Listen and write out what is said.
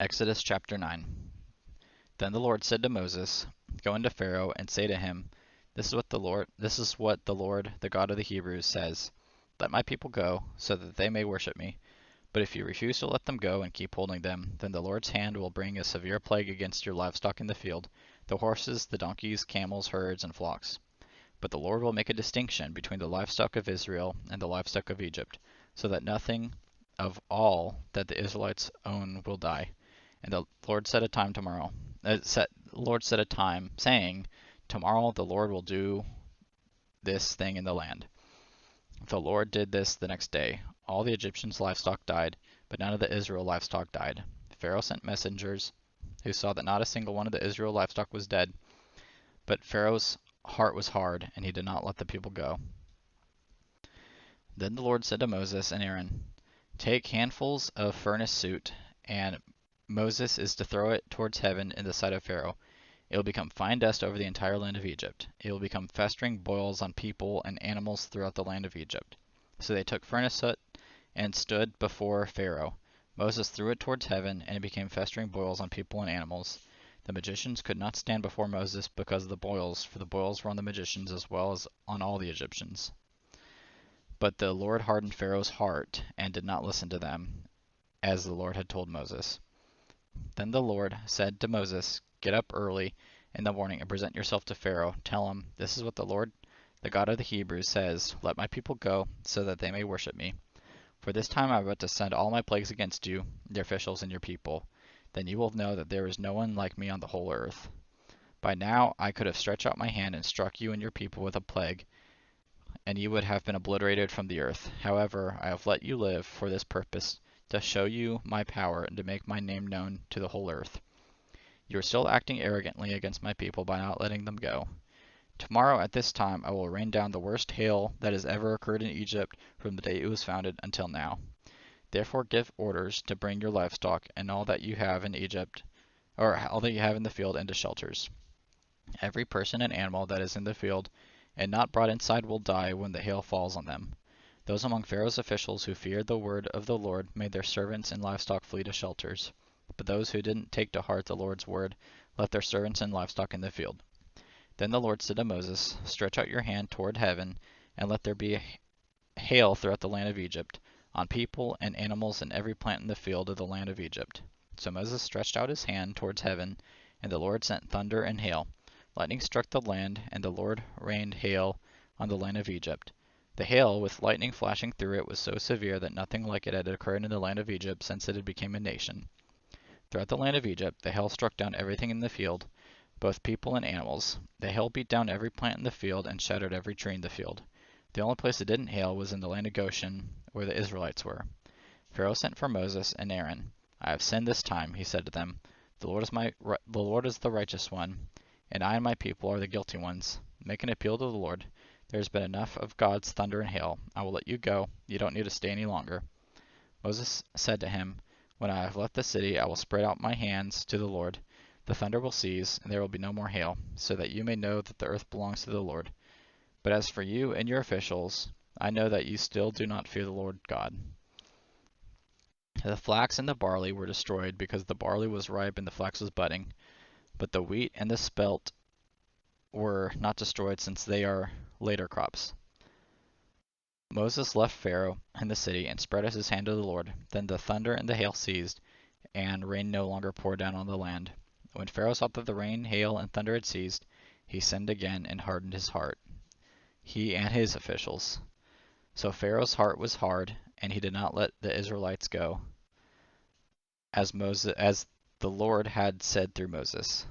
Exodus chapter 9. Then the Lord said to Moses, Go into Pharaoh and say to him, This is what the Lord, the God of the Hebrews, says. Let my people go, so that they may worship me. But if you refuse to let them go and keep holding them, then the Lord's hand will bring a severe plague against your livestock in the field, the horses, the donkeys, camels, herds, and flocks. But the Lord will make a distinction between the livestock of Israel and the livestock of Egypt, so that nothing of all that the Israelites own will die. And the Lord set a time tomorrow. Lord set a time, saying, Tomorrow the Lord will do this thing in the land. The Lord did this the next day. All the Egyptians' livestock died, but none of the Israel livestock died. Pharaoh sent messengers, who saw that not a single one of the Israel livestock was dead. But Pharaoh's heart was hard, and he did not let the people go. Then the Lord said to Moses and Aaron, Take handfuls of furnace soot, and Moses is to throw it towards heaven in the sight of Pharaoh. It will become fine dust over the entire land of Egypt. It will become festering boils on people and animals throughout the land of Egypt. So they took furnace soot and stood before Pharaoh. Moses threw it towards heaven, and it became festering boils on people and animals. The magicians could not stand before Moses because of the boils, for the boils were on the magicians as well as on all the Egyptians. But the Lord hardened Pharaoh's heart and did not listen to them, as the Lord had told Moses. Then the Lord said to Moses, Get up early in the morning and present yourself to Pharaoh. Tell him, This is what the Lord, the God of the Hebrews, says. Let my people go, so that they may worship me. For this time I am about to send all my plagues against you, your officials, and your people. Then you will know that there is no one like me on the whole earth. By now I could have stretched out my hand and struck you and your people with a plague, and you would have been obliterated from the earth. However, I have let you live for this purpose, to show you my power and to make my name known to the whole earth. You are still acting arrogantly against my people by not letting them go. Tomorrow at this time I will rain down the worst hail that has ever occurred in Egypt from the day it was founded until now. Therefore give orders to bring your livestock and all that you have in Egypt, or all that you have in the field, into shelters. Every person and animal that is in the field and not brought inside will die when the hail falls on them. Those among Pharaoh's officials who feared the word of the Lord made their servants and livestock flee to shelters. But those who didn't take to heart the Lord's word left their servants and livestock in the field. Then the Lord said to Moses, Stretch out your hand toward heaven, and let there be hail throughout the land of Egypt, on people and animals and every plant in the field of the land of Egypt. So Moses stretched out his hand towards heaven, and the Lord sent thunder and hail. Lightning struck the land, and the Lord rained hail on the land of Egypt. The hail, with lightning flashing through it, was so severe that nothing like it had occurred in the land of Egypt since it had become a nation. Throughout the land of Egypt, the hail struck down everything in the field, both people and animals. The hail beat down every plant in the field and shattered every tree in the field. The only place it didn't hail was in the land of Goshen, where the Israelites were. Pharaoh sent for Moses and Aaron. I have sinned this time, he said to them. The Lord is the righteous one, and I and my people are the guilty ones. Make an appeal to the Lord. There has been enough of God's thunder and hail. I will let you go. You don't need to stay any longer. Moses said to him, When I have left the city, I will spread out my hands to the Lord. The thunder will cease, and there will be no more hail, so that you may know that the earth belongs to the Lord. But as for you and your officials, I know that you still do not fear the Lord God. The flax and the barley were destroyed because the barley was ripe and the flax was budding. But the wheat and the spelt were not destroyed, since they are later crops. Moses left Pharaoh and the city and spread out his hand to the Lord. Then the thunder and the hail ceased, and rain no longer poured down on the land. When Pharaoh saw that the rain, hail, and thunder had ceased, he sinned again and hardened his heart, he and his officials. So Pharaoh's heart was hard, and he did not let the Israelites go, as the Lord had said through Moses.